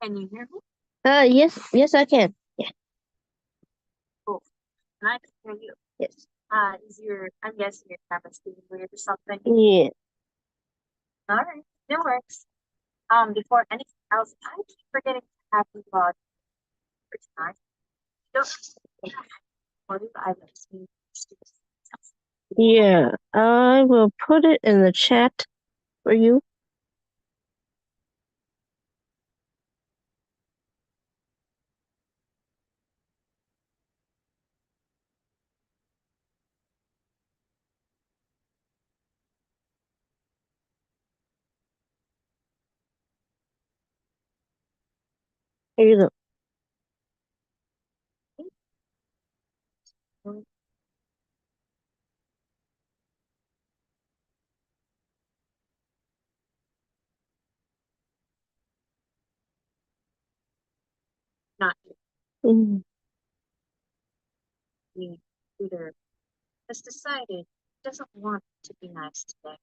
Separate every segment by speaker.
Speaker 1: Can you hear me?
Speaker 2: Yes, I can. Yeah,
Speaker 1: Cool. And I can hear you.
Speaker 2: yes.
Speaker 1: I'm guessing your camera's being weird or something.
Speaker 2: Yeah.
Speaker 1: All right, no worries. Before anything else, I keep forgetting to have you log for tonight. Don't what do I mean?
Speaker 2: Yeah. I will put it in the chat for you. Here you go.
Speaker 1: Not
Speaker 2: Mm.
Speaker 1: me either. Has decided it doesn't want to be nice today.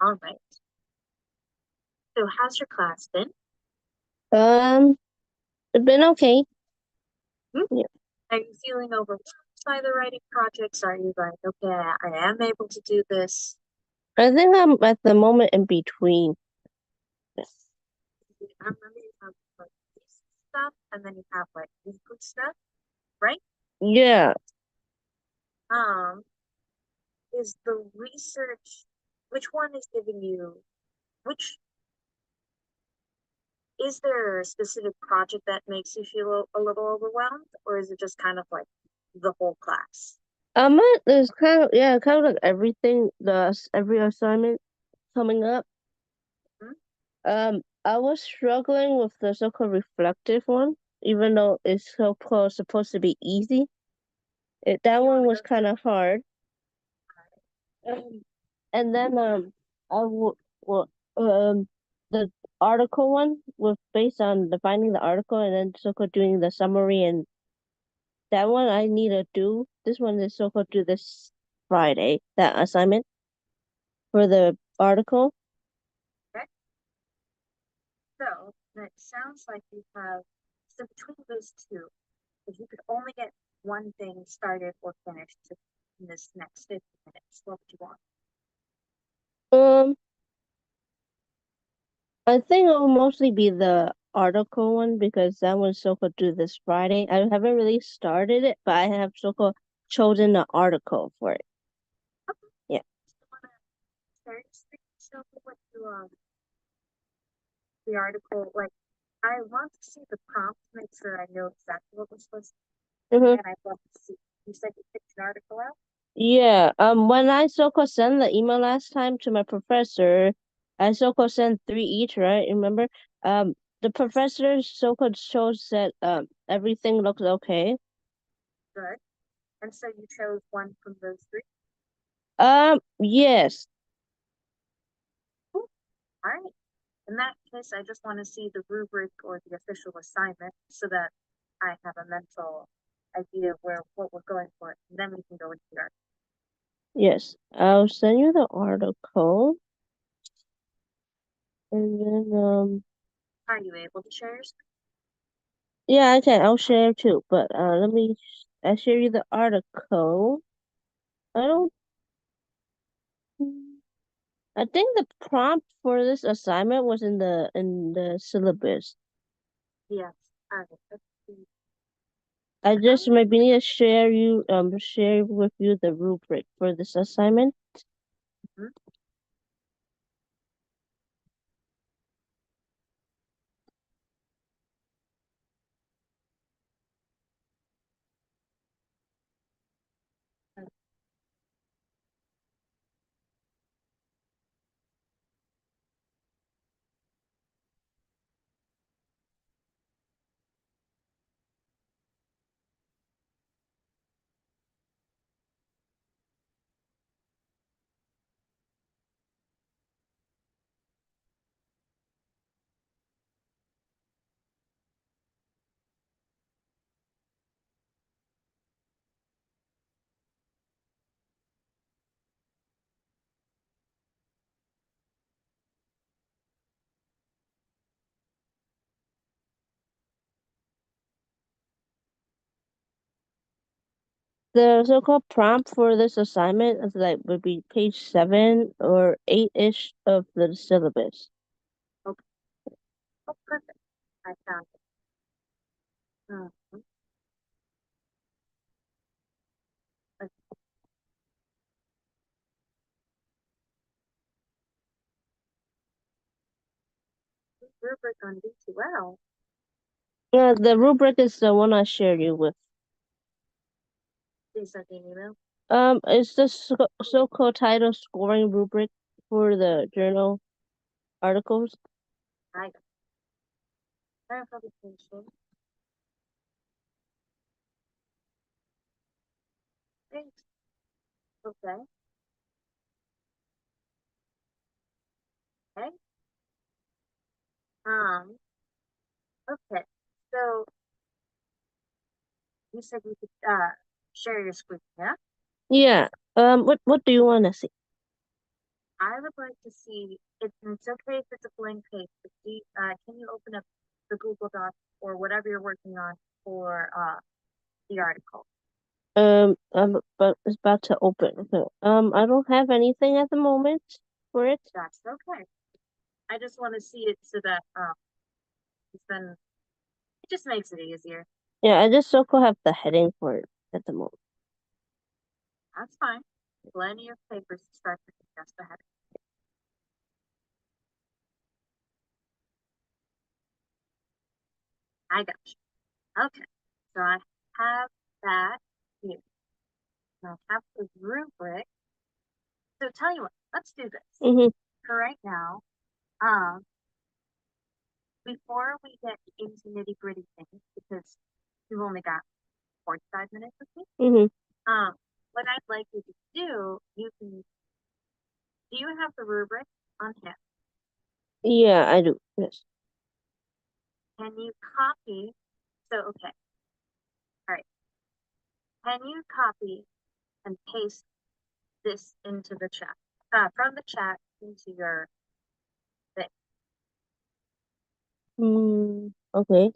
Speaker 1: All right. So how's your class been?
Speaker 2: Um, it's been okay.
Speaker 1: Hmm?
Speaker 2: Yeah.
Speaker 1: Are you feeling overwhelmed by the writing projects? Are you like, okay, I am able to do this?
Speaker 2: I think I'm at the moment in between.
Speaker 1: I remember you have like this stuff and then you have like weekly stuff, right?
Speaker 2: Yeah.
Speaker 1: Um, is the research, which one is giving you, which, is there a specific project that makes you feel a little overwhelmed, or is it just kind of like the whole class?
Speaker 2: There's kind of like everything, every assignment coming up.
Speaker 1: Hmm?
Speaker 2: I was struggling with the so-called reflective one, even though it's supposed to be easy. That
Speaker 1: You want
Speaker 2: one
Speaker 1: to
Speaker 2: was
Speaker 1: go through
Speaker 2: kind of hard. Um, and then I w well the article one was based on defining the article and then so-called doing the summary, and that one I need to do. This one is so-called due this Friday, that assignment for the article.
Speaker 1: it? So it sounds like you have, so between those two, if you could only get one thing started or finished in this next 50 minutes, what would you want?
Speaker 2: Um, I think it'll mostly be the article one because that one's so-called due this Friday. I haven't really started it, but I have so-called chosen the article for it.
Speaker 1: Okay,
Speaker 2: Yeah.
Speaker 1: so you want to start so what you the article like I want to see the prompt to make sure I know exactly what we're supposed to do,
Speaker 2: Mm-hmm.
Speaker 1: and I'd love to see. You said you picked an article out?
Speaker 2: Yeah, when I so-called sent the email last time to my professor, I so-called sent three each, right? Remember? The professor so-called shows that everything looks okay.
Speaker 1: Good. And so you chose one from those three?
Speaker 2: Yes,
Speaker 1: Cool. All right. In that case, I just want to see the rubric or the official assignment so that I have a mental idea of where what we're going for, and then we can go into the article.
Speaker 2: yes. I'll send you the article, and then
Speaker 1: Are you able to share your screen?
Speaker 2: yeah, I can. I'll share too. But I share you the article. I don't. I think the prompt for this assignment was in the syllabus.
Speaker 1: Yes. All right. Let's see.
Speaker 2: I just
Speaker 1: Um,
Speaker 2: maybe need to share with you the rubric for this assignment.
Speaker 1: mhm.
Speaker 2: the so-called prompt for this assignment is like would be page 7 or 8-ish of the syllabus.
Speaker 1: Okay. Oh, perfect. I found it. Mhm. Okay. Rubric on D2L.
Speaker 2: Yeah, the rubric is the one I shared you with.
Speaker 1: Please send me an email.
Speaker 2: It's the so-called title scoring rubric for the journal articles.
Speaker 1: I got current publication. Great. Okay. Okay. Um, okay. So you said you could share your screen, yeah?
Speaker 2: Yeah. What do you want to see?
Speaker 1: I would like to see it, and it's okay if it's a blank page, but can you open up the Google Doc or whatever you're working on for the article?
Speaker 2: It's about to open. Okay. I don't have anything at the moment for it.
Speaker 1: That's okay. I just want to see it so that then it just makes it easier.
Speaker 2: Yeah, I just so-called have the heading for it at the moment.
Speaker 1: That's fine. Plenty of papers to start with just ahead. I got you. Okay. So I have that here. Now I have the rubric. So tell you what, let's do this.
Speaker 2: Mm-hmm.
Speaker 1: For right now, um, before we get into nitty gritty things, because we've only got 45 minutes with me,
Speaker 2: Mm-hmm.
Speaker 1: what I'd like you to do, do you have the rubric on hand?
Speaker 2: Yeah, I do. Yes.
Speaker 1: Can you copy? So, okay, all right. Can you copy and paste this into the chat? From the chat into your thing.
Speaker 2: Okay.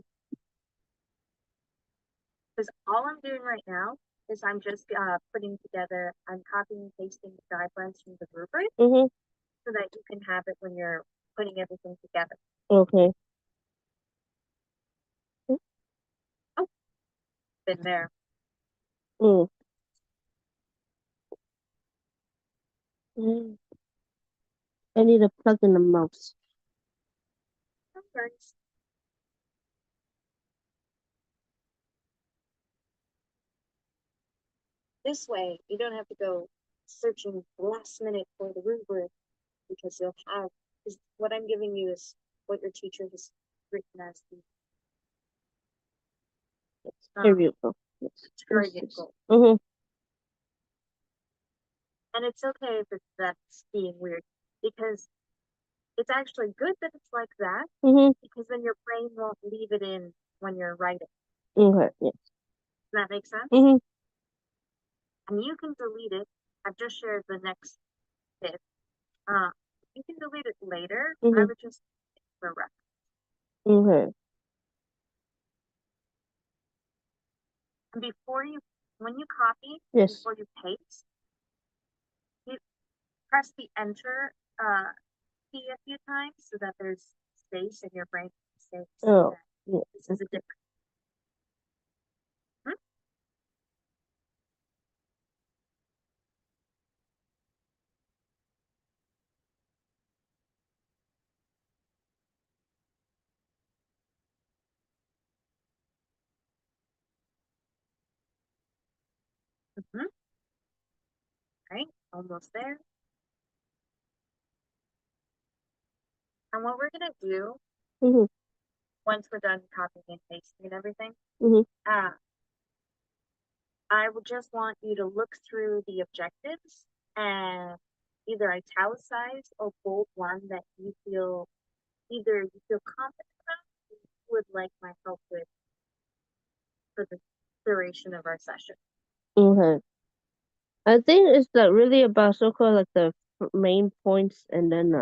Speaker 1: Because all I'm doing right now is I'm just putting together, I'm copying and pasting the guidelines from the rubric
Speaker 2: Mm-hmm.
Speaker 1: so that you can have it when you're putting everything together.
Speaker 2: Okay.
Speaker 1: Oh, been there.
Speaker 2: Mm. Mm. I need to plug in the mouse.
Speaker 1: No worries. This way, you don't have to go searching last minute for the rubric because you'll have, because what I'm giving you is what your teacher has written as the
Speaker 2: Here you go. Yes.
Speaker 1: target goal.
Speaker 2: Mm-hmm.
Speaker 1: And it's okay if that's being weird because it's actually good that it's like that
Speaker 2: Mm-hmm.
Speaker 1: because then your brain won't leave it in when you're writing.
Speaker 2: Okay. Yes.
Speaker 1: Does that make sense?
Speaker 2: Mm-hmm.
Speaker 1: And you can delete it. I've just shared the next bit. Uh, you can delete it later. I
Speaker 2: Mm-hmm.
Speaker 1: would just for reference.
Speaker 2: Okay.
Speaker 1: And when you copy,
Speaker 2: Yes.
Speaker 1: before you paste, you press the enter key a few times so that there's space in your brain space.
Speaker 2: Oh. Yeah.
Speaker 1: This is a different. Hmm? Mm-hmm. Right, almost there. And what we're gonna do
Speaker 2: Mm-hmm.
Speaker 1: once we're done copying and pasting and everything,
Speaker 2: Mm-hmm.
Speaker 1: uh, I would just want you to look through the objectives and either italicize or bold one that you feel either you feel confident about or you would like my help with for the duration of our session.
Speaker 2: Okay. I think it's like really about so-called like the main points and then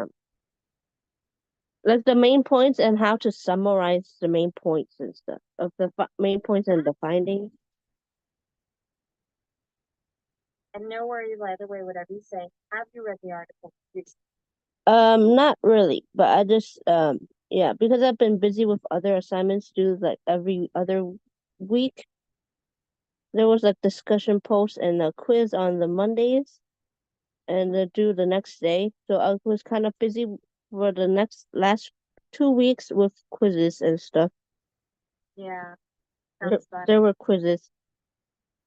Speaker 2: like the main points and how to summarize the main points and stuff of the main points and the findings.
Speaker 1: And no worries either way, whatever you say. Have you read the article?
Speaker 2: Not really, but I just yeah, because I've been busy with other assignments due like every other week. There was like discussion posts and a quiz on the Mondays and due the next day. So I was kind of busy for the next last 2 weeks with quizzes and stuff.
Speaker 1: Yeah,
Speaker 2: There,
Speaker 1: sounds fun.
Speaker 2: there were quizzes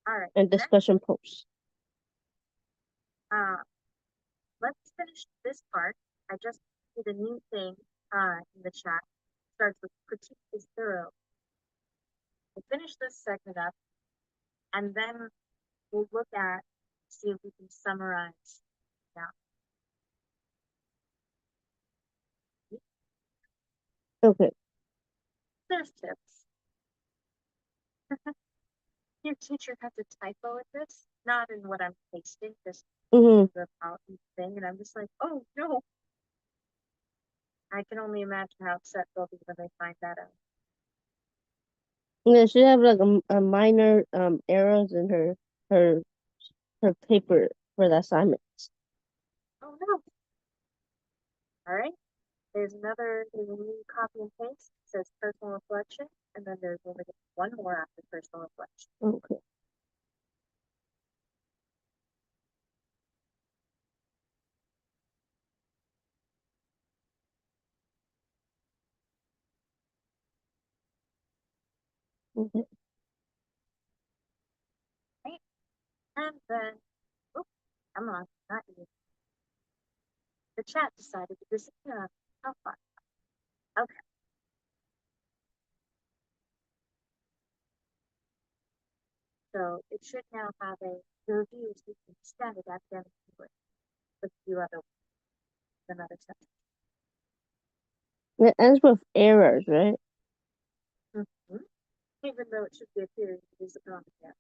Speaker 1: All right.
Speaker 2: and
Speaker 1: Next,
Speaker 2: discussion posts.
Speaker 1: uh, let's finish this part. I just did a new thing in the chat. Starts with critique is thorough. We'll finish this segment up, and then we'll look at see if we can summarize. Now,
Speaker 2: Okay.
Speaker 1: there's tips. Your teacher has a typo with this, not in what I'm pasting, just
Speaker 2: Mm-hmm.
Speaker 1: the about thing, and I'm just like, oh no. I can only imagine how upset they'll be when they find that out.
Speaker 2: Yeah, she have like a minor errors in her her paper for the assignments.
Speaker 1: Oh no. All right. There's a new copy and paste. It says personal reflection, and then there's only one more after personal reflection.
Speaker 2: Okay. Okay.
Speaker 1: Right? And then, oh, come on, not you. The chat decided to disappear. How fun. Okay. So it should now have the reviews we can standard academic English with a few another section.
Speaker 2: It ends with errors, right?
Speaker 1: Mm-hmm. Even though it should be a period, it is a comma, yes.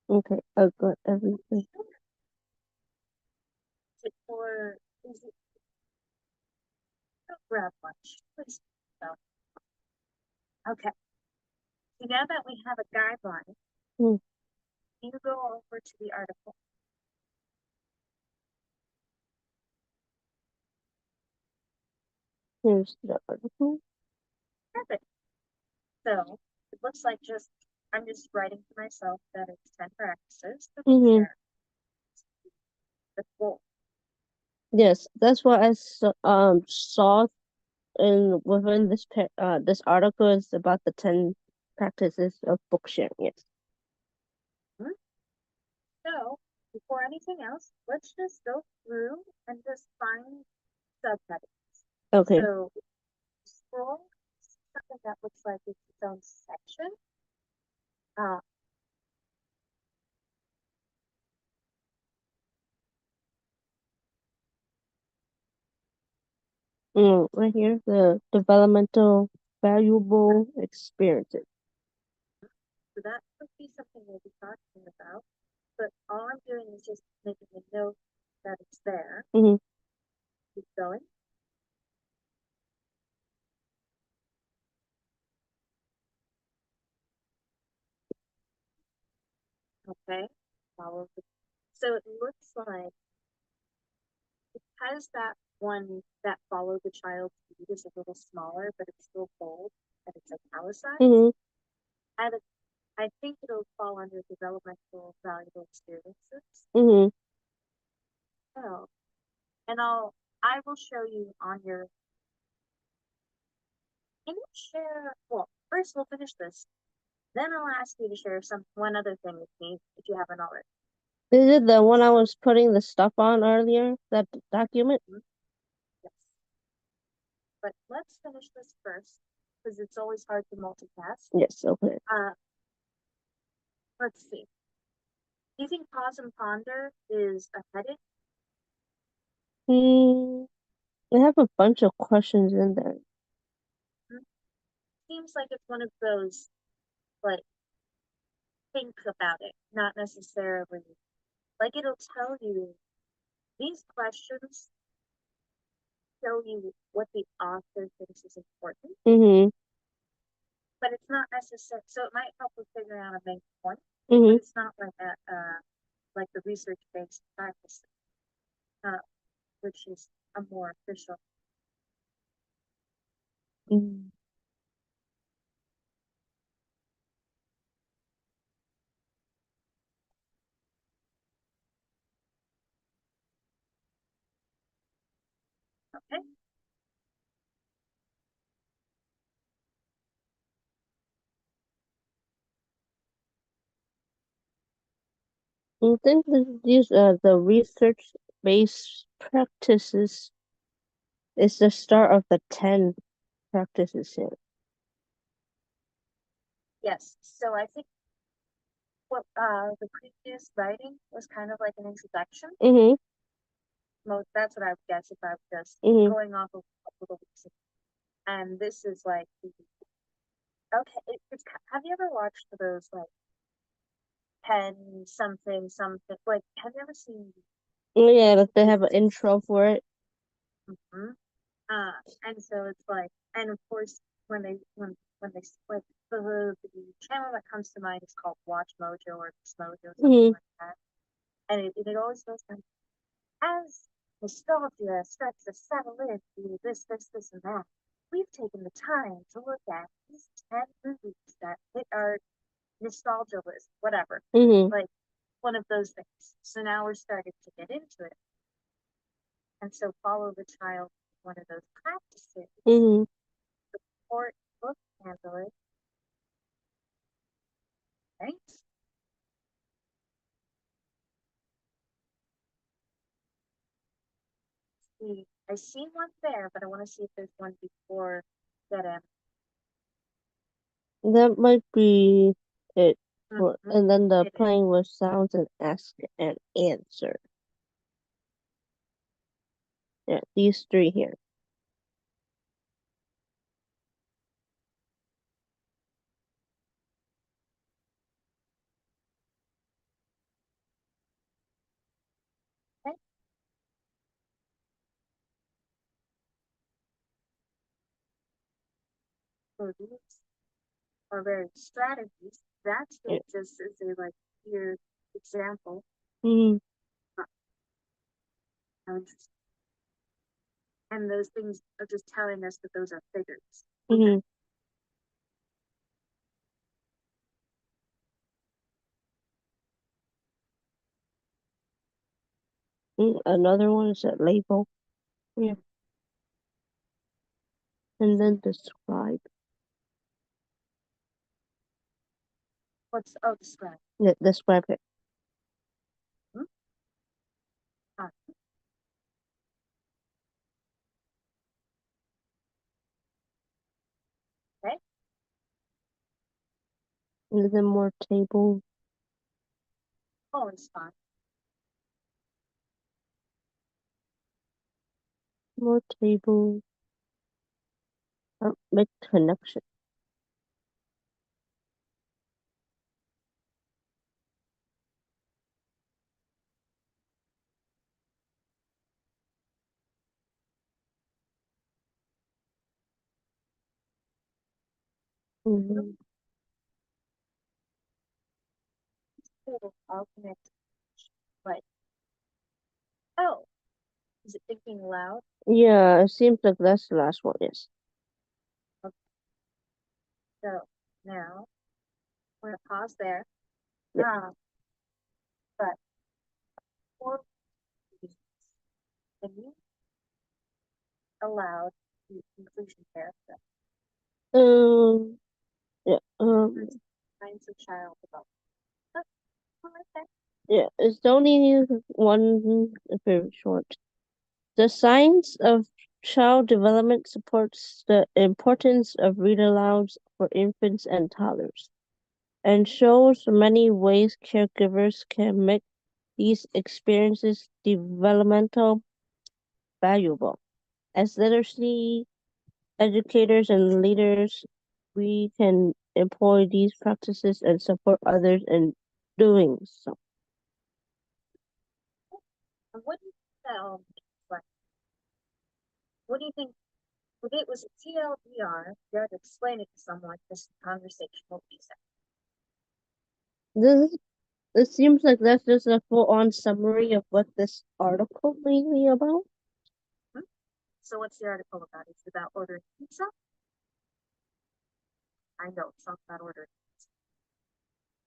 Speaker 2: Okay, I got everything.
Speaker 1: Or is it grab lunch? Please. So, okay. So now that we have a guideline,
Speaker 2: Hmm.
Speaker 1: you go over to the article.
Speaker 2: Here's the article.
Speaker 1: Perfect. So it looks like I'm just writing to myself that it's 10 practices to
Speaker 2: Mm-hmm.
Speaker 1: share the goal.
Speaker 2: Yes, that's what I saw in within this article is about the 10 practices of book sharing. Yes.
Speaker 1: Hmm? So before anything else, let's just go through and just find subheadings.
Speaker 2: Okay.
Speaker 1: So scroll something that looks like it's its own section. Uh,
Speaker 2: Right here, the developmental valuable experiences.
Speaker 1: so that could be something we'll be talking about. But all I'm doing is just making a note that it's there.
Speaker 2: Mm-hmm.
Speaker 1: Keep going. Okay. Follow the, so it looks like it has that one that follow the child's lead is a little smaller, but it's still bold and it's italicized.
Speaker 2: Mm-hmm.
Speaker 1: And I think it'll fall under developmental valuable experiences.
Speaker 2: Mm-hmm.
Speaker 1: So, and I will show you on your. Can you share? Well, first we'll finish this. Then I'll ask you to share one other thing with me if you haven't already.
Speaker 2: Is it the one I was putting the stuff on earlier? That document?
Speaker 1: Mm-hmm. Yes. But let's finish this first because it's always hard to multitask.
Speaker 2: Yes. Okay.
Speaker 1: Let's see. Do you think pause and ponder is a heading?
Speaker 2: I have a bunch of questions in there.
Speaker 1: Hmm? Seems like it's one of those, like, think about it, not necessarily. Like, it'll tell you these questions show you what the author thinks is important,
Speaker 2: Mm-hmm.
Speaker 1: but it's not necessary. So it might help with figuring out a main point,
Speaker 2: Mm-hmm.
Speaker 1: but it's not like the research based practice, uh, which is a more official.
Speaker 2: Mm-hmm.
Speaker 1: Okay.
Speaker 2: I think that these the research-based practices is the start of the 10 practices here.
Speaker 1: Yes. So I think what the previous writing was kind of like an introduction.
Speaker 2: Mm-hmm.
Speaker 1: Most that's what I would guess if I was just
Speaker 2: Mm-hmm.
Speaker 1: going off of a couple of weeks. And this is like okay. Have you ever watched those like 10 something? Like, have you ever seen?
Speaker 2: Oh, yeah, like they have an intro for it.
Speaker 1: Mm-hmm. And so it's like, and of course, when they like the channel that comes to mind is called Watch Mojo or Mojo, something
Speaker 2: Mm-hmm.
Speaker 1: like that. And it always goes like, as nostalgia starts to settle in through this, and that, we've taken the time to look at these 10 movies that hit our nostalgia list, whatever.
Speaker 2: Mm-hmm.
Speaker 1: Like one of those things. So now we're starting to get into it. And so follow the child one of those practices
Speaker 2: Mm-hmm.
Speaker 1: or book handle it, right? See, I see one there, but I want to see if there's one before that.
Speaker 2: That might be it.
Speaker 1: Mm-hmm,
Speaker 2: And then the
Speaker 1: it is.
Speaker 2: playing with sounds and ask and answer. Yeah, these three here.
Speaker 1: Okay? So these are various strategies. That's
Speaker 2: Yeah.
Speaker 1: just as a like clear example.
Speaker 2: Mm-hmm.
Speaker 1: How interesting. And those things are just telling us that those are figures.
Speaker 2: Mm-hmm. Another one is a label. Yeah. And then describe.
Speaker 1: Describe?
Speaker 2: Yeah, describe it.
Speaker 1: Hmm? Ah, okay.
Speaker 2: And then more table.
Speaker 1: Oh, it's fine.
Speaker 2: More table. Make connection. Mm-hmm.
Speaker 1: I'll connect. But oh, is it thinking loud?
Speaker 2: Yeah, it seems like that's the last one. Yes.
Speaker 1: Okay. So now we're gonna pause there.
Speaker 2: Yeah.
Speaker 1: But for can you allowed the inclusion there?
Speaker 2: Um. Yeah.
Speaker 1: Kinds of child development. Oh, okay.
Speaker 2: Yeah. It's only one very short. The science of child development supports the importance of read alouds for infants and toddlers, and shows many ways caregivers can make these experiences developmental valuable. As literacy educators and leaders, we can employ these practices and support others in doing so.
Speaker 1: And what do you like? what do you think? If it was a TLDR, you had to explain it to someone, this conversation will be set.
Speaker 2: This it seems like that's just a full-on summary of what this article mainly about.
Speaker 1: So what's the article about? It's about ordering pizza? I know it's not about ordering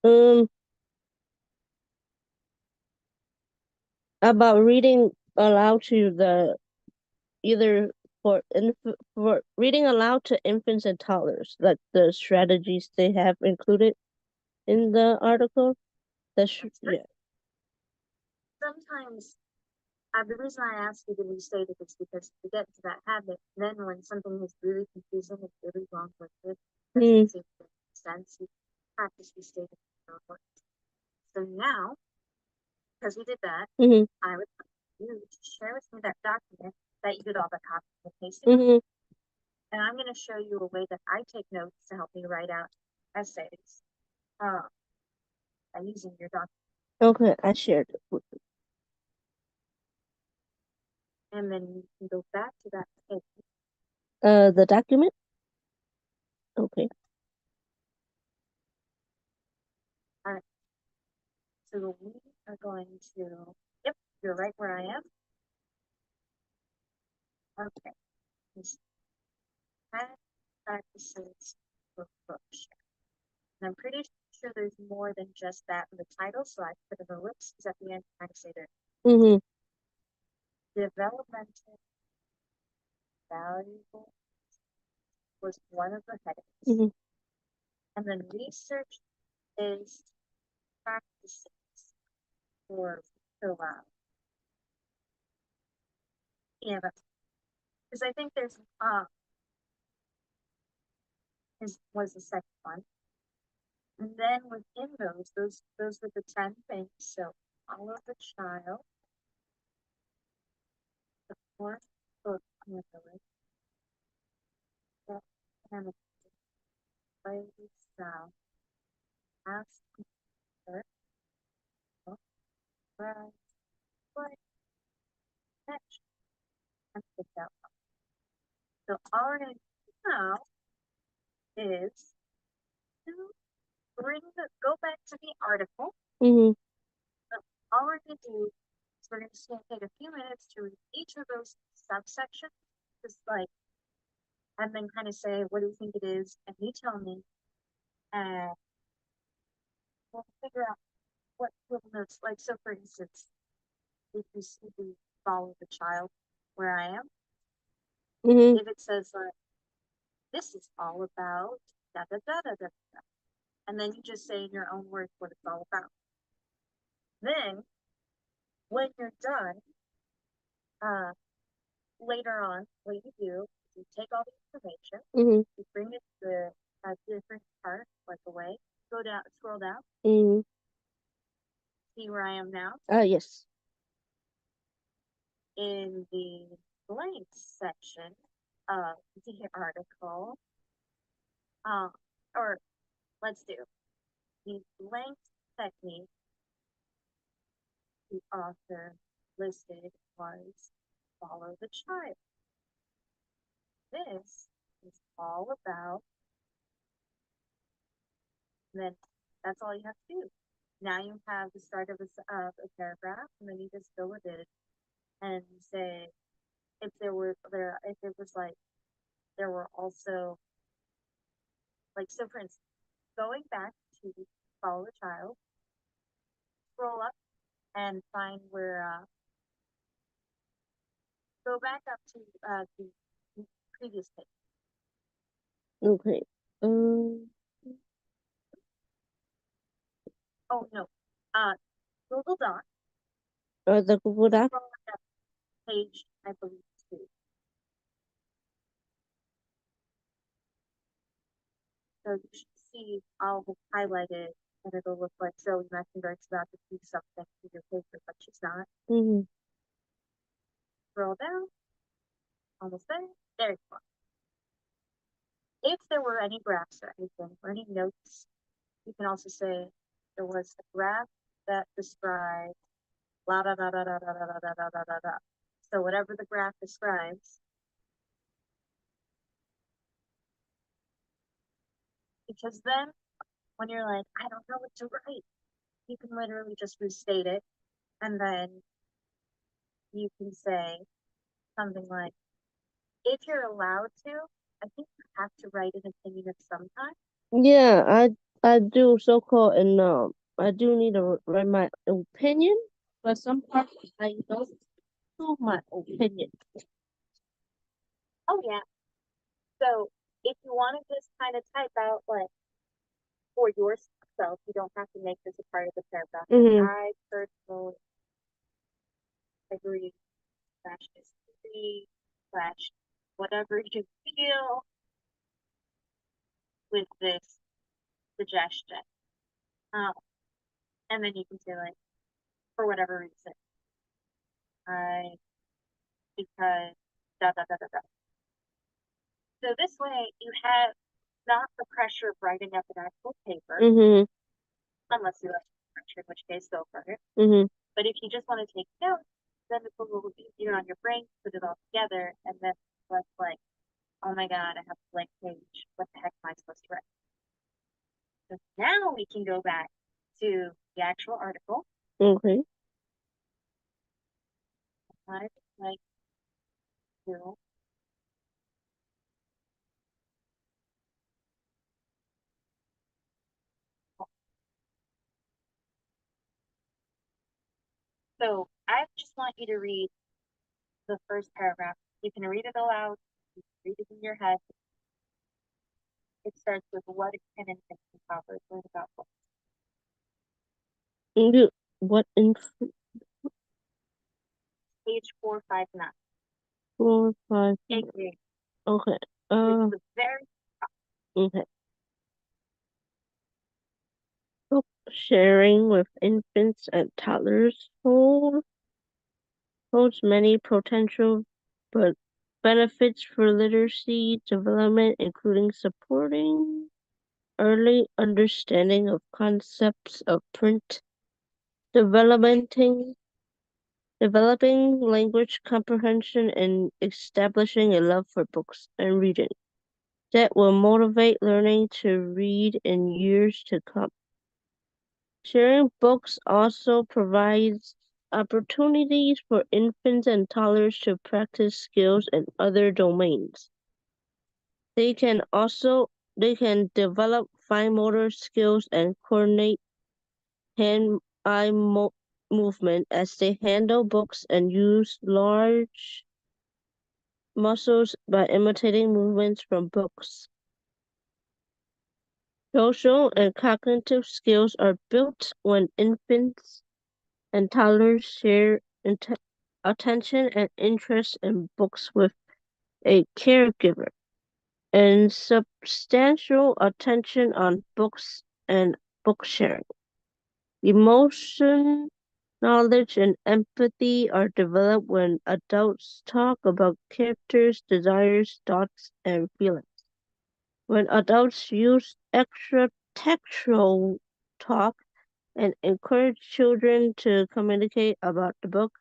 Speaker 1: pizza.
Speaker 2: About reading aloud to the either for reading aloud to infants and toddlers, like the strategies they have included in the article. Yeah.
Speaker 1: Sometimes the reason I ask you to restate it is because to get into that habit, then when something is really confusing, it's really long winded, doesn't seem to make sense, you practice restating it. So now, because we did that, I would like you to share with me that document that you did all the copying and pasting. And I'm going to show you a way that I take notes to help me write out essays by using your document.
Speaker 2: Okay, I shared it.
Speaker 1: And then you can go back to that page.
Speaker 2: The document? Okay.
Speaker 1: All right. So we are going to, yep, you're right where I am. Okay. Practices for Bookshare. And I'm pretty sure there's more than just that in the title, so I put an ellipses at the end to kind of say there. Developmental valuable was one of the headings. And then research is practices for fill out. Yeah, because I think there's was the second one. And then within those were the 10 things. So follow the child, the fourth book in the village, that kind of play style, ask her, right, what, catch, and pick out. So all we're going to do now is to go back to the article. So all we're going to do is we're just going to take a few minutes to read each of those subsections, just like, and then kind of say, what do you think it is? And you tell me, and we'll figure out what little notes, like, so for instance, if you see the follow the child where I am, if it says, this is all about da da da da da da, and then you just say in your own words what it's all about. Then, when you're done, later on, what you do is you take all the information, you bring it to a different part, like away, go down, scroll down, see where I am now.
Speaker 2: Yes.
Speaker 1: In the blank section of the article, or let's do the blank technique the author listed was follow the child. This is all about, then that's all you have to do. Now you have the start of a paragraph, and then you just fill it in and say if it was like there were also, like, so for instance, going back to follow the child, scroll up and find where go back up to the previous page.
Speaker 2: Okay.
Speaker 1: Oh no, Google Doc.
Speaker 2: The Google Doc.
Speaker 1: Page, I believe, 2. So you should see I'll highlight it, and it'll look like Zoe Messenger's about to do something to your paper, but she's not. Scroll down, almost there. There you are. If there were any graphs or anything, or any notes, you can also say there was a graph that described blah, da, da, da, da, da, da, da, da, da, da, da. So whatever the graph describes, because then when you're like, I don't know what to write, you can literally just restate it, and then you can say something like, if you're allowed to, I think you have to write an opinion of some kind.
Speaker 2: Yeah, I do so-called, and I do need to write my opinion, but some parts I don't do my opinion.
Speaker 1: Oh yeah. So if you want to just kind of type out like for yourself, you don't have to make this a part of the paragraph.
Speaker 2: Mm-hmm.
Speaker 1: I personally agree slash disagree slash whatever you feel with this suggestion. Um, and then you can say like, for whatever reason, I because da da da da da. So this way you have not the pressure of writing up an actual paper,
Speaker 2: Mm-hmm.
Speaker 1: unless you have pressure, in which case go for it.
Speaker 2: Mm-hmm.
Speaker 1: But if you just want to take notes, then it's a little easier on your brain to put it all together, and then less like, oh my god, I have a blank page. What the heck am I supposed to write? So now we can go back to the actual article.
Speaker 2: Okay.
Speaker 1: I'd like to so I just want you to read the first paragraph. You can read it aloud, you can read it in your head. It starts with what an infant and toddlers learn about books.
Speaker 2: What in
Speaker 1: Page 459.
Speaker 2: 4, 5?
Speaker 1: Okay.
Speaker 2: Okay.
Speaker 1: It's the very
Speaker 2: Okay. Book sharing with infants and toddlers holds many potential but benefits for literacy development, including supporting early understanding of concepts of print, developing language comprehension, and establishing a love for books and reading that will motivate learning to read in years to come. Sharing books also provides opportunities for infants and toddlers to practice skills in other domains. They can develop fine motor skills and coordinate hand-eye movement as they handle books and use large muscles by imitating movements from books. Social and cognitive skills are built when infants and toddlers share attention and interest in books with a caregiver, and substantial attention on books and book sharing. Emotion, knowledge, and empathy are developed when adults talk about characters' desires, thoughts, and feelings. When adults use extra textual talk and encourage children to communicate about the book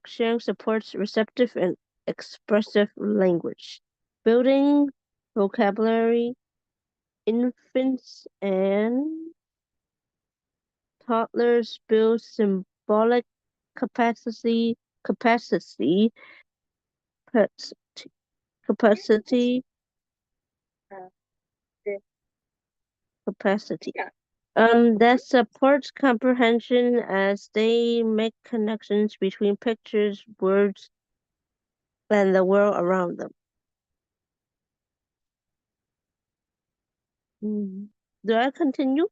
Speaker 2: sharing supports receptive and expressive language. Building vocabulary, infants and toddlers build symbolic capacity, capacity, capacity, capacity,
Speaker 1: uh, this,
Speaker 2: capacity.
Speaker 1: yeah.
Speaker 2: That supports comprehension as they make connections between pictures, words, and the world around them. Mm. Do I continue?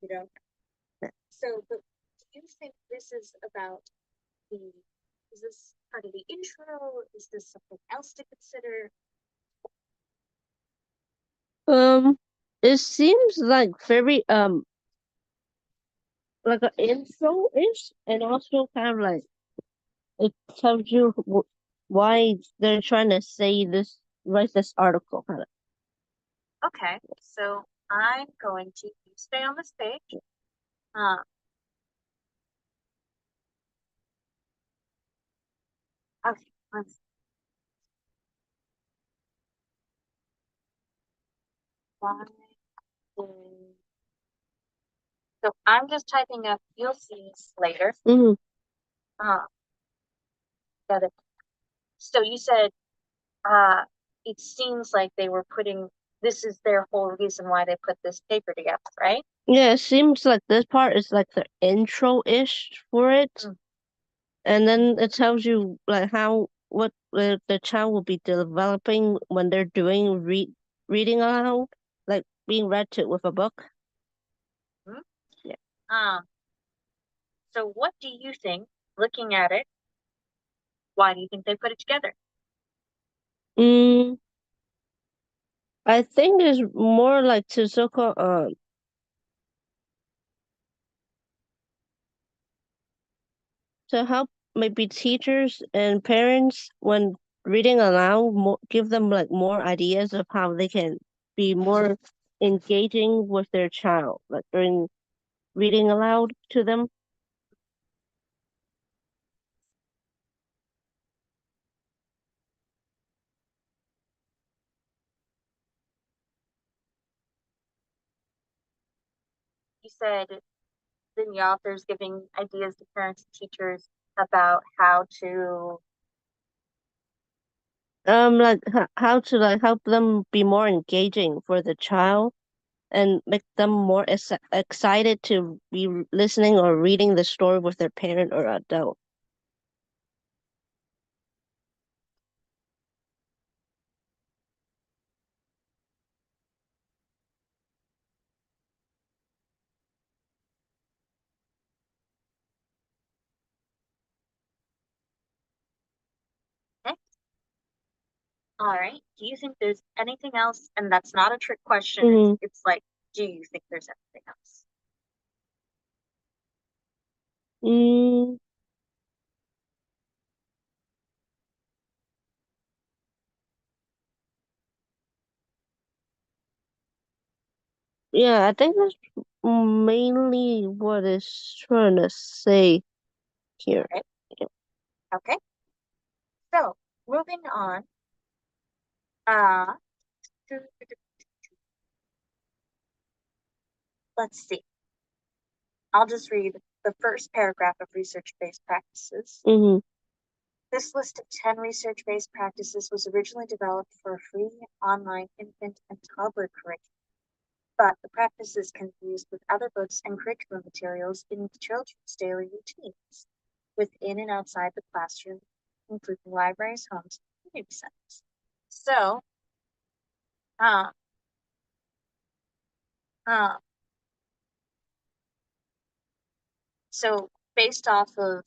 Speaker 1: You know. So, but do you think this is about the? Is this part of the intro? Is this something else to consider?
Speaker 2: Um, it seems like very like an intro-ish, and also kind of like it tells you why they're trying to say this, write this article, kind of.
Speaker 1: Okay, so I'm going to stay on this page. Um, okay, let's Why is- So I'm just typing up, you'll see later.
Speaker 2: Mm-hmm.
Speaker 1: Uh, got it. So you said, uh, it seems like they were putting, this is their whole reason why they put this paper together, right?
Speaker 2: Yeah, it seems like this part is like the intro-ish for it,
Speaker 1: Mm.
Speaker 2: and then it tells you like how what the child will be developing when they're doing reading aloud, like being read to with a book.
Speaker 1: Mhm.
Speaker 2: Yeah.
Speaker 1: Um, so what do you think, looking at it, why do you think they put it together?
Speaker 2: Mm, I think it's more like to to help maybe teachers and parents when reading aloud, give them like more ideas of how they can be more engaging with their child, like during reading aloud to them.
Speaker 1: You said then the author's giving ideas to parents and teachers about how to.
Speaker 2: Like how to like help them be more engaging for the child and make them more excited to be listening or reading the story with their parent or adult.
Speaker 1: Okay. All right. Do you think there's anything else? And that's not a trick question.
Speaker 2: Mm-hmm.
Speaker 1: It's like, do you think there's anything else?
Speaker 2: Mm, yeah, I think that's mainly what it's trying to say here.
Speaker 1: Okay.
Speaker 2: Yeah.
Speaker 1: Okay. So moving on. Uh, let's see. I'll just read the first paragraph of research-based practices.
Speaker 2: Mm-hmm.
Speaker 1: This list of 10 research-based practices was originally developed for a free online infant and toddler curriculum, but the practices can be used with other books and curriculum materials in children's daily routines, within and outside the classroom, including libraries, homes, and community centers. So, uh, uh, so based off of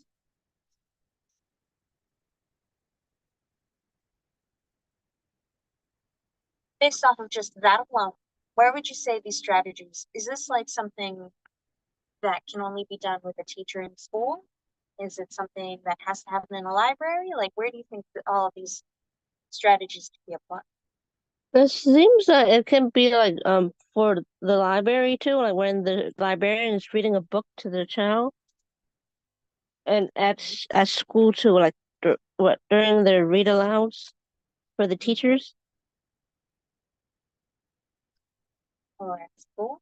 Speaker 1: just that alone, where would you say these strategies? Is this like something that can only be done with a teacher in school? Is it something that has to happen in a library? Like, where do you think that all of these strategies can be applied?
Speaker 2: It seems that it can be like for the library too, like when the librarian is reading a book to the child, and at school too, like what during their read alouds for the teachers.
Speaker 1: Or at school?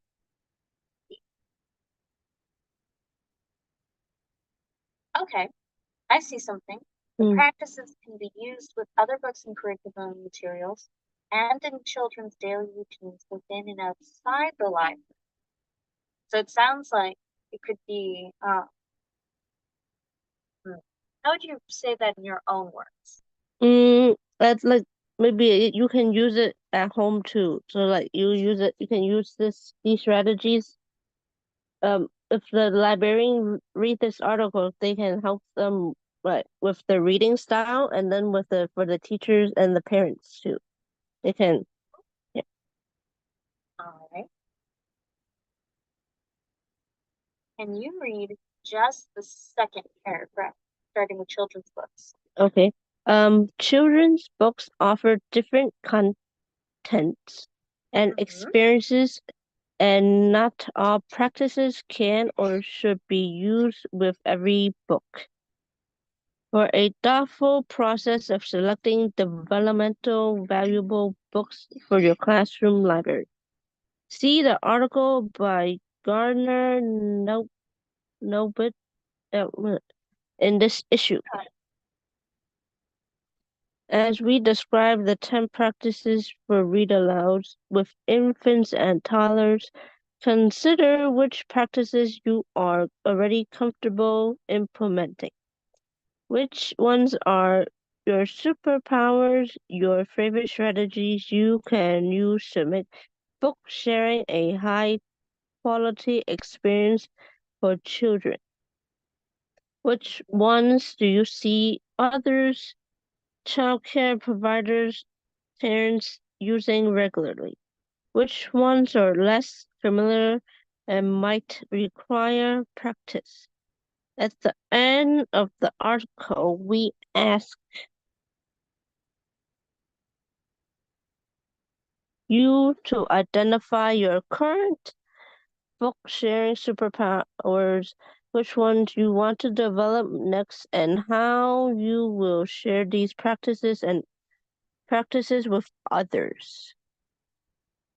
Speaker 1: Okay, I see something. The
Speaker 2: Mm.
Speaker 1: practices can be used with other books and curriculum materials and in children's daily routines within and outside the library. So it sounds like it could be, how would you say that in your own words?
Speaker 2: That's like maybe you can use it at home too. So like you can use these strategies. If the librarian read this article, they can help them like with the reading style, and then with the for the teachers and the parents too. They can, yeah.
Speaker 1: All right. Can you read just the second paragraph, starting with children's books?
Speaker 2: Okay. Children's books offer different contents and
Speaker 1: Mm-hmm.
Speaker 2: experiences, and not all practices can or should be used with every book. For a thoughtful process of selecting developmental valuable books for your classroom library. See the article by Gardner Nobit in this issue. As we describe the 10 practices for read alouds with infants and toddlers, consider which practices you are already comfortable implementing. Which ones are your superpowers, your favorite strategies you can use to make book sharing a high quality experience for children? Which ones do you see others, childcare providers, parents using regularly? Which ones are less familiar and might require practice? At the end of the article, we ask you to identify your current book sharing superpowers, which ones you want to develop next, and how you will share these practices with others.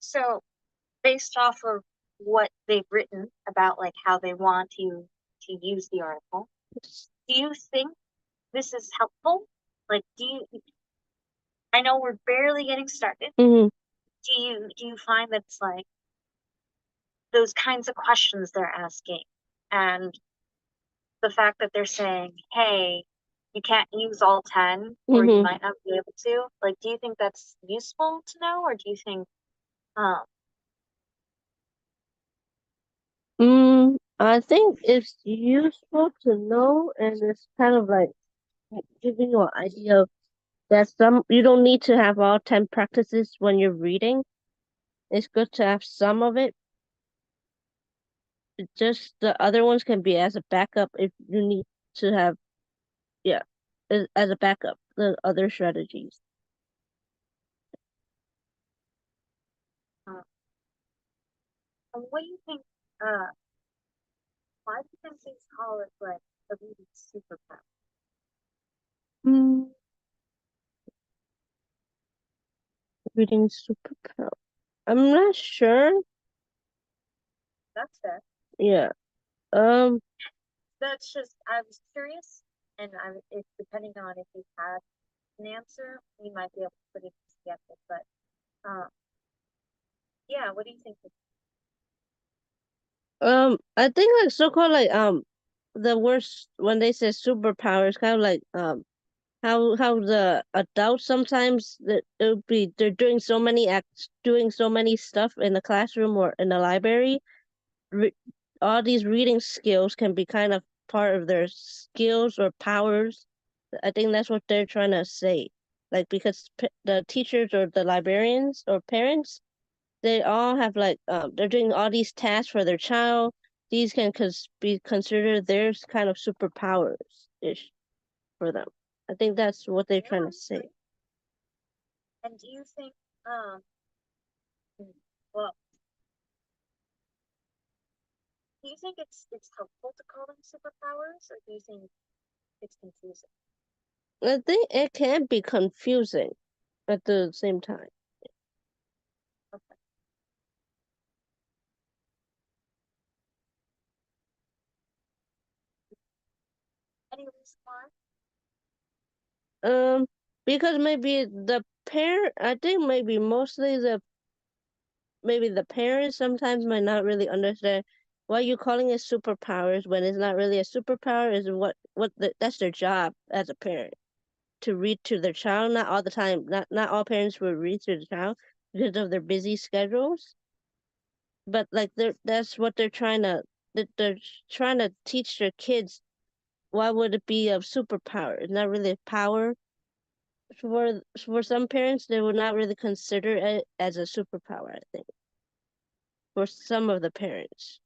Speaker 1: So based off of what they've written about like how they want you to use the article, do you think this is helpful? Like I know we're barely getting started.
Speaker 2: Mm-hmm.
Speaker 1: Do you find that it's like those kinds of questions they're asking and the fact that they're saying, hey, you can't use all 10 or you
Speaker 2: Mm-hmm.
Speaker 1: might not be able to, like, do you think that's useful to know, or do you think um
Speaker 2: I think it's useful to know, and it's kind of like giving you an idea of that you don't need to have all 10 practices when you're reading. It's good to have some of it. Just the other ones can be as a backup if you need to have, yeah, as a backup, the other strategies.
Speaker 1: uh, what do you think uh why do you think they call it like a reading superpower?
Speaker 2: Mm, reading superpower. I'm not sure.
Speaker 1: That's fair.
Speaker 2: Yeah. Um.
Speaker 1: That's just I was curious, and if depending on if you had an answer, we might be able to put it together. But um, yeah, what do you think?
Speaker 2: I think like so-called like the worst when they say superpowers, kind of like how the adults sometimes that it would be they're doing so many acts, doing so many stuff in the classroom or in the library. Re all these reading skills can be kind of part of their skills or powers. I think that's what they're trying to say. Like because the teachers or the librarians or parents, they all have like they're doing all these tasks for their child. These can be considered their kind of superpowers ish for them. I think that's what they're trying
Speaker 1: Yeah.
Speaker 2: to say.
Speaker 1: And do you think um well, do you think it's helpful to call them superpowers, or do you think it's confusing?
Speaker 2: I think it can be confusing at the same time.
Speaker 1: Okay. Any reason why?
Speaker 2: Um, because maybe the parent, I think maybe mostly maybe the parents sometimes might not really understand why you calling it superpowers when it's not really a superpower is that's their job as a parent to read to their child. Not all the time. Not all parents will read to the child because of their busy schedules. But like that's what they're trying to teach their kids. Why would it be a superpower? It's not really a power. For some parents, they would not really consider it as a superpower, I think. For some of the parents.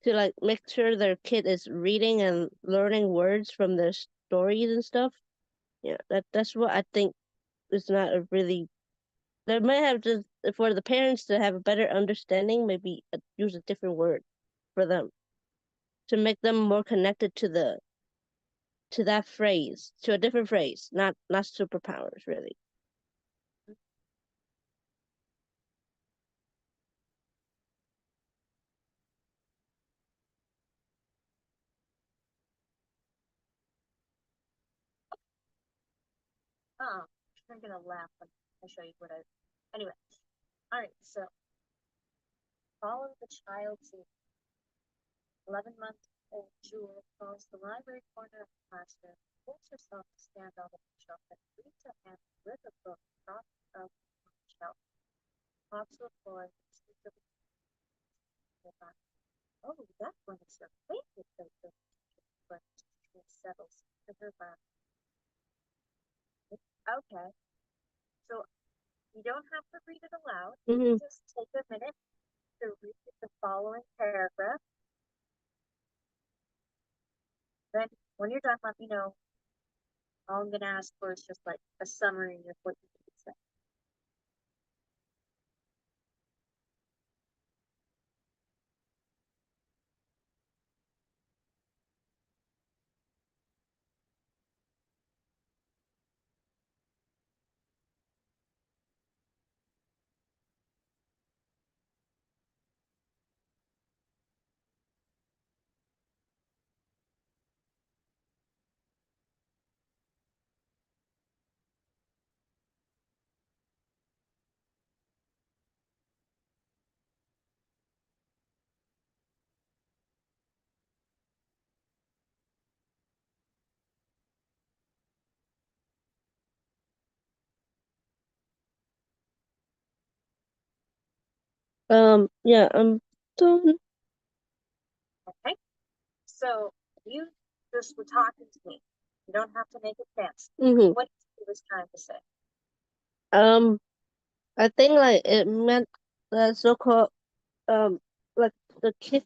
Speaker 2: To like make sure their kid is reading and learning words from the stories and stuff. Yeah, that's what I think is not a really they might have to for the parents to have a better understanding, maybe use a different word for them to make them more connected to that phrase, to a different phrase, not superpowers really.
Speaker 1: Oh, I'm gonna laugh when I show you what I. Anyway, all right. So follow the child's 11-month-old Jewel calls the library corner of the classroom, pulls herself to stand on the shelf, and reads a hand with a book dropped out on the shelf. Pops to the floor and speaks of the back. Oh, that one is your favorite, favorite. But she settles to her lap. Okay, so you don't have to read it aloud.
Speaker 2: Mm-hmm.
Speaker 1: Just take a minute to read the following paragraph. Then, when you're done, let me know. All I'm gonna ask for is just like a summary of what you need to say.
Speaker 2: Yeah, I'm done.
Speaker 1: Okay? So you just were talking to me. You don't have to make it fancy.
Speaker 2: Mm-hmm.
Speaker 1: What he was trying to say.
Speaker 2: Um, I think like it meant the so-called like the kid,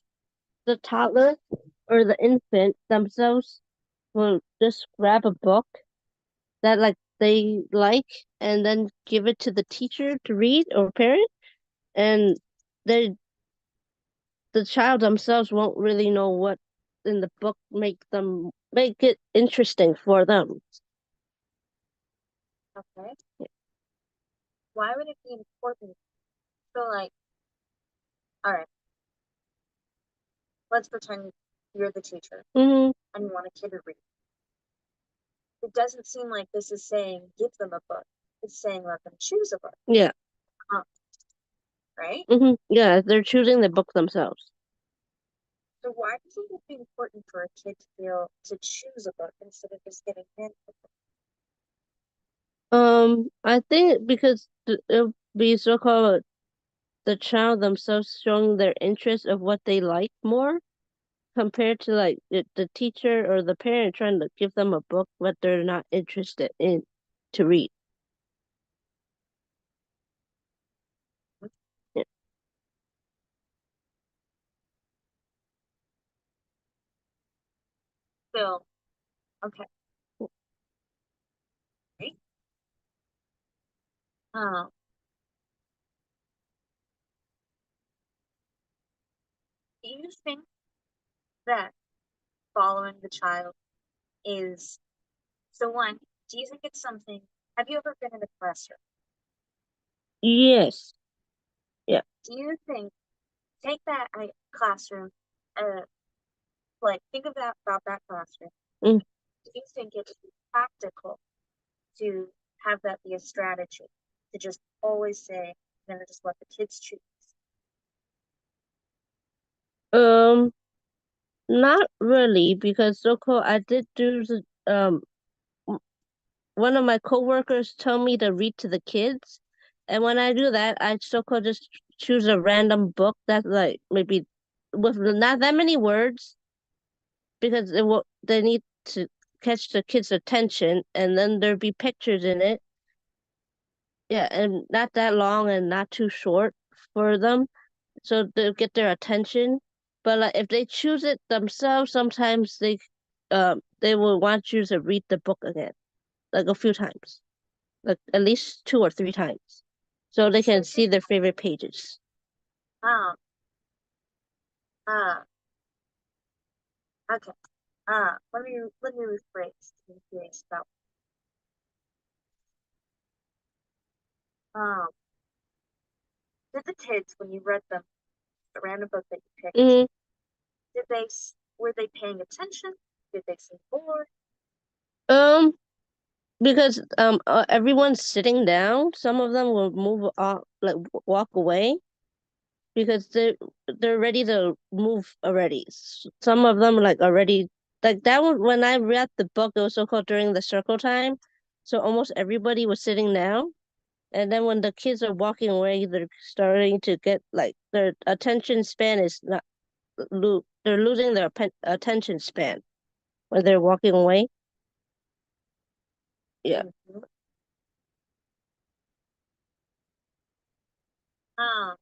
Speaker 2: the toddler or the infant themselves will just grab a book that like they like and then give it to the teacher to read or parent, and they the child themselves won't really know what in the book make it interesting for them.
Speaker 1: Okay? Why would it be important? So like, all right, let's pretend you're the teacher
Speaker 2: Mm-hmm.
Speaker 1: and you want a kid to read. It doesn't seem like this is saying give them a book. It's saying let them choose a book.
Speaker 2: Yeah.
Speaker 1: Right?
Speaker 2: Mm-hmm. Yeah, they're choosing the book themselves.
Speaker 1: So why do you think it'd be important for a kid to feel to choose a book instead of just getting handed a book?
Speaker 2: I think because it'll be so-called the child themselves showing their interest of what they like more compared to like the teacher or the parent trying to give them a book what they're not interested in to read. Yeah.
Speaker 1: So, okay, right? Um, do you think that following the child is so one, do you think it's something have you ever been in a classroom?
Speaker 2: Yes. Yeah.
Speaker 1: Do you think take that classroom, uh like think of that about that classroom.
Speaker 2: Mm.
Speaker 1: Do you think it would be practical to have that be a strategy to just always say, I'm gonna just let the kids choose?
Speaker 2: Um, Not really because so-called I did do one of my coworkers told me to read to the kids, and when I do that, I so-called just choose a random book that's like maybe with not that many words because they need to catch the kids' attention, and then there'd be pictures in it. Yeah, and not that long and not too short for them, so they'll get their attention. But like if they choose it themselves, sometimes they will want you to read the book again, like a few times, like at least 2 or 3 times, so they
Speaker 1: So
Speaker 2: can see their favorite pages.
Speaker 1: um uh okay. Let me rephrase to be curious about um did the kids when you read them the random book that you picked,
Speaker 2: Mm,
Speaker 1: were they paying attention? Did they seem bored?
Speaker 2: um, because everyone's sitting down. Some of them will move off, like walk away because they're ready to move already. Some of them like already like that one when I read the book, it was so called during the circle time. So almost everybody was sitting down. And then when the kids are walking away, they're starting to get like their attention span is not they're losing their attention span when they're walking away. Yeah.
Speaker 1: Mhm. Um,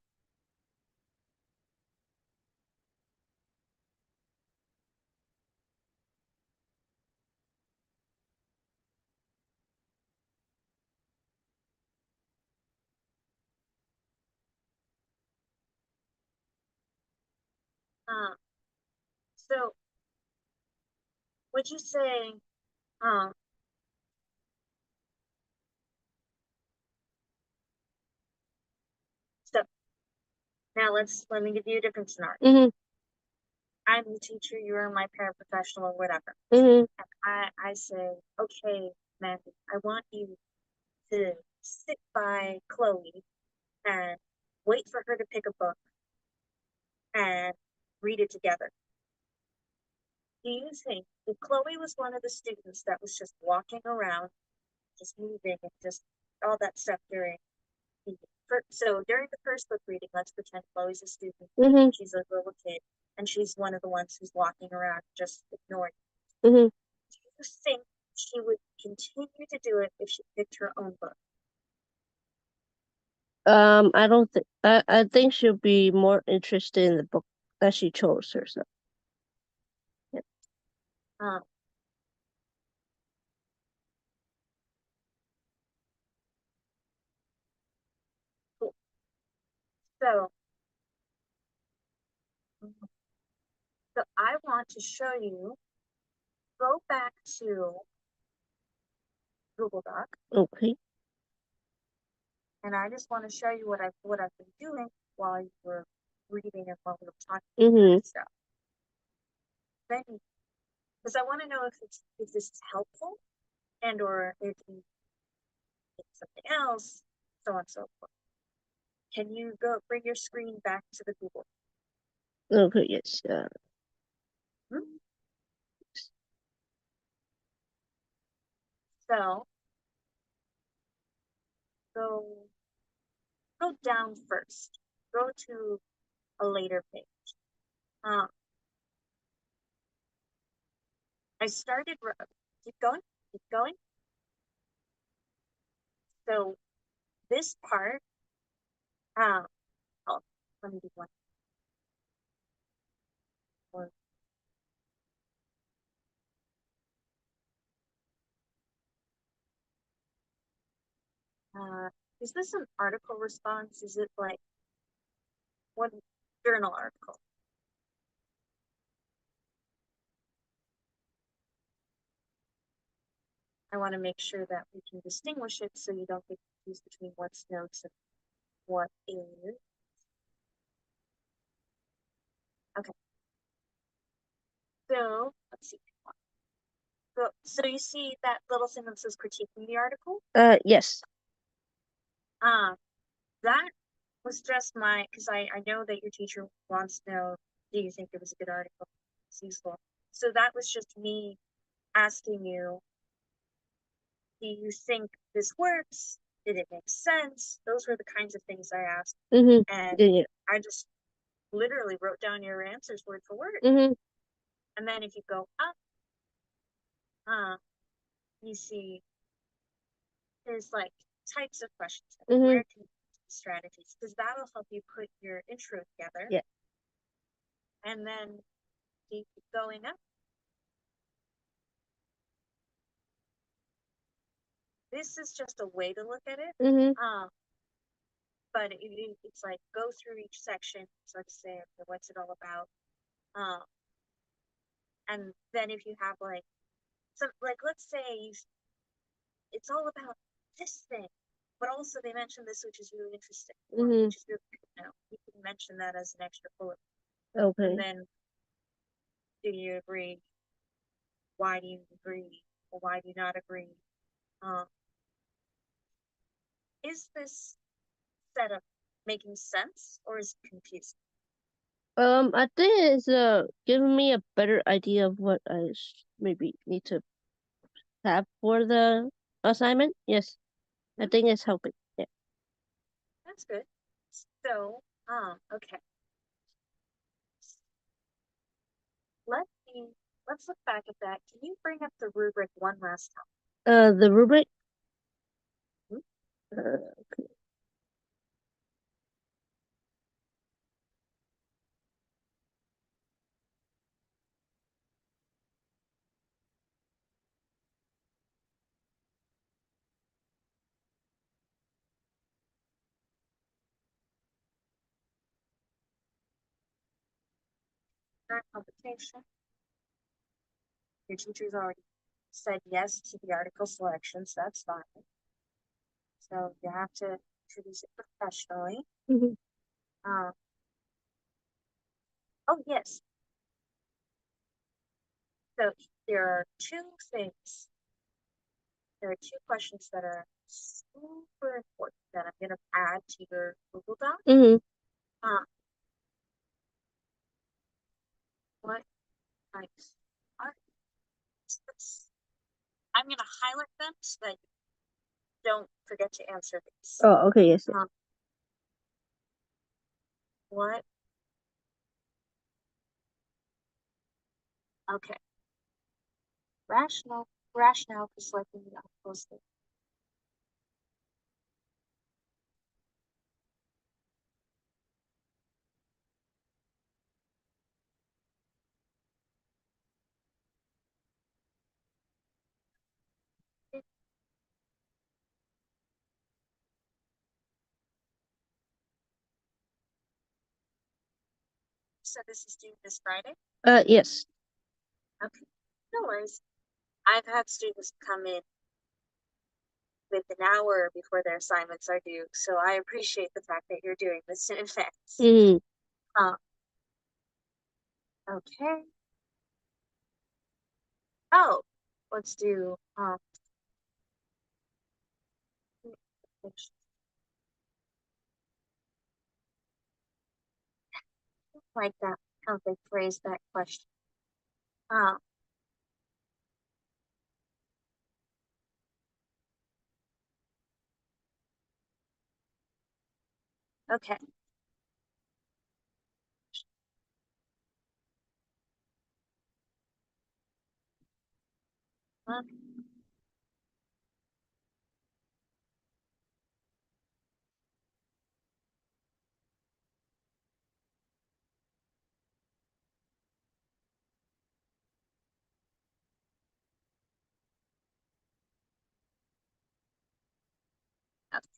Speaker 1: um, so would you say, um, so now let me give you a different scenario.
Speaker 2: Mm-hmm.
Speaker 1: I'm the teacher, you're my paraprofessional or whatever.
Speaker 2: Mm-hmm.
Speaker 1: And I say, okay, Mandy, I want you to sit by Chloe and wait for her to pick a book and read it together. Do you think if Chloe was one of the students that was just walking around, just moving and just all that stuff during so during the first book reading, let's pretend Chloe's a student,
Speaker 2: Mm-hmm.
Speaker 1: she's a little kid, and she's one of the ones who's walking around just ignoring.
Speaker 2: Mm-hmm.
Speaker 1: Do you think she would continue to do it if she picked her own book?
Speaker 2: I don't think I think she'll be more interested in the book that she chose herself. Yeah.
Speaker 1: Um, cool. So, so I want to show you. Go back to Google Doc,
Speaker 2: Okay.
Speaker 1: and I just want to show you what I've been doing while you were reading and while we were talking
Speaker 2: Mm-hmm.
Speaker 1: about stuff. Then, because I want to know if this is helpful and or if you think something else, so on and so forth. Can you go bring your screen back to the Google?
Speaker 2: Okay. Yes.
Speaker 1: Hmm? So go go down first. Go to a later page. Um, I started. Keep going. Keep going. So this part. Um, oh, let me do one more. Uh, is this an article response? Is it like one journal article? I want to make sure that we can distinguish it so you don't get confused between what's notes and what is. Okay. So let's see. So you see that little thing that says critiquing the article?
Speaker 2: Yes.
Speaker 1: Um, that was just because I know that your teacher wants to know, do you think it was a good article? It's useful. So that was just me asking you, do you think this works? Did it make sense? Those were the kinds of things I asked.
Speaker 2: Mm-hmm.
Speaker 1: And
Speaker 2: Yeah.
Speaker 1: I just literally wrote down your answers word for word.
Speaker 2: Mm-hmm.
Speaker 1: And then if you go up, you see there's like types of questions.
Speaker 2: Mm-hmm.
Speaker 1: Where can you strategies? Because that'll help you put your intro together.
Speaker 2: Yeah.
Speaker 1: And then keep going up. This is just a way to look at it.
Speaker 2: Mm-hmm.
Speaker 1: But it's like go through each section, so to say, okay, what's it all about? And then if you have like some, like let's say it's all about this thing, but also they mentioned this, which is really interesting,
Speaker 2: Mm-hmm.
Speaker 1: which is really, you can mention that as an extra bullet. And
Speaker 2: Okay.
Speaker 1: then, do you agree? Why do you agree? Or why do you not agree? Is this setup making sense or is it confusing?
Speaker 2: I think it's giving me a better idea of what I maybe need to have for the assignment. Yes, I think it's helping. Yeah.
Speaker 1: That's good. So, okay. Let me let's look back at that. Can you bring up the rubric one last time?
Speaker 2: The rubric.
Speaker 1: Hmm?
Speaker 2: Okay.
Speaker 1: Current publication. Your teacher's already said yes to the article selections. That's fine. So you have to introduce it professionally.
Speaker 2: Mhm.
Speaker 1: Oh yes. So there are two things. There are two questions that are super important that I'm going to add to your Google Doc.
Speaker 2: Mhm.
Speaker 1: What types are this? I'm going to highlight them so that you don't forget to answer these.
Speaker 2: Oh, okay. Yes.
Speaker 1: What? Okay. Rationale for selecting the articles. So this is due this Friday?
Speaker 2: Yes.
Speaker 1: Okay. No worries. I've had students come in with an hour before their assignments are due, so I appreciate the fact that you're doing this in advance.
Speaker 2: Mm.
Speaker 1: Okay. Oh, let's do like that, how they phrase that question. Um, okay.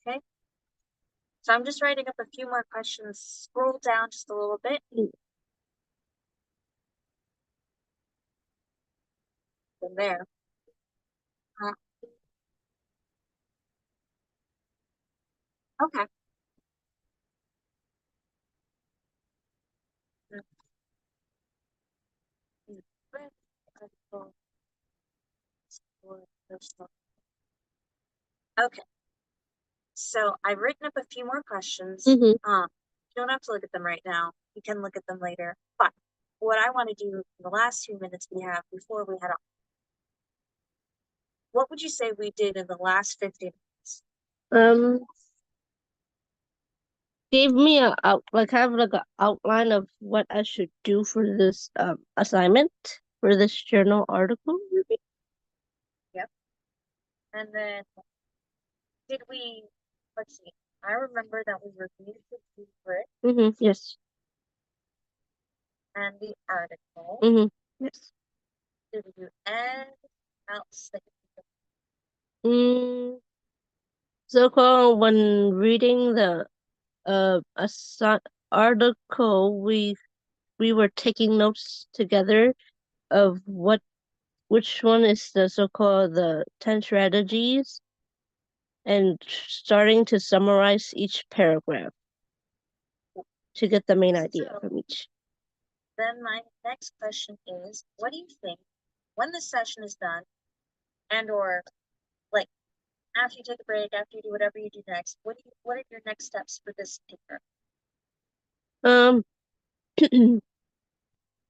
Speaker 1: Okay. So I'm just writing up a few more questions. Scroll down just a little bit. From there. Okay. Okay. So I've written up a few more questions.
Speaker 2: Mhm.
Speaker 1: You don't have to look at them right now. You can look at them later. But what I want to do in the last 2 minutes we have before we head off, what would you say we did in the last 50 minutes?
Speaker 2: Gave me a have like a outline of what I should do for this assignment for this journal article. Maybe.
Speaker 1: Yep. And then did we, let's see, I remember that we reviewed the rubric
Speaker 2: Yes.
Speaker 1: and the article.
Speaker 2: Yes.
Speaker 1: Did we do anything else that
Speaker 2: So when reading the article, we were taking notes together of which one is the so-called the 10 strategies and starting to summarize each paragraph to get the main idea from each.
Speaker 1: Then my next question is, what do you think when the session is done and or like after you take a break, after you do whatever you do next, what are your next steps for this paper?
Speaker 2: Um,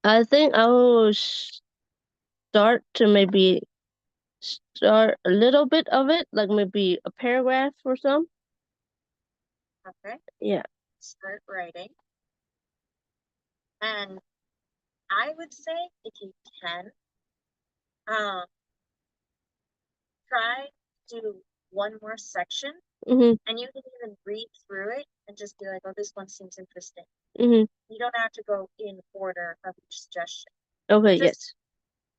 Speaker 2: I think I will start to maybe start a little bit of it, like maybe a paragraph or some.
Speaker 1: Okay,
Speaker 2: Yeah.
Speaker 1: start writing. And I would say if you can, um, try to do one more section,
Speaker 2: Mhm.
Speaker 1: and you can even read through it and just be like, oh, this one seems interesting.
Speaker 2: Mhm.
Speaker 1: You don't have to go in order of each suggestion.
Speaker 2: Okay.
Speaker 1: Just
Speaker 2: Yes.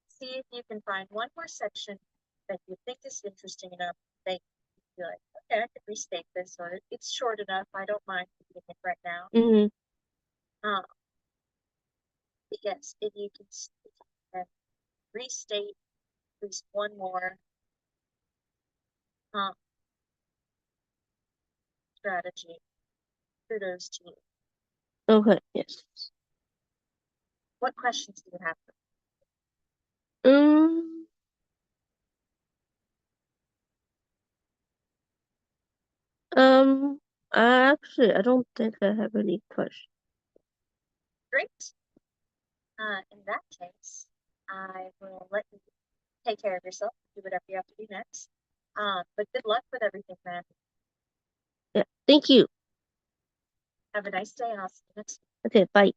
Speaker 1: see if you can find one more section that you think is interesting enough that you feel like, okay, I could restate this, or it's short enough. I don't mind reading it right now.
Speaker 2: Mhm.
Speaker 1: Um, but yes, if you can restate at least one more um, strategy, kudos to you.
Speaker 2: Okay. Yes.
Speaker 1: What questions do you have?
Speaker 2: Um. Um. Actually, I don't think I have any questions.
Speaker 1: Great. In that case, I will let you take care of yourself, do whatever you have to do next. But good luck with everything, man.
Speaker 2: Yeah. Thank you.
Speaker 1: Have a nice day, and I'll see you next week.
Speaker 2: Okay. Bye.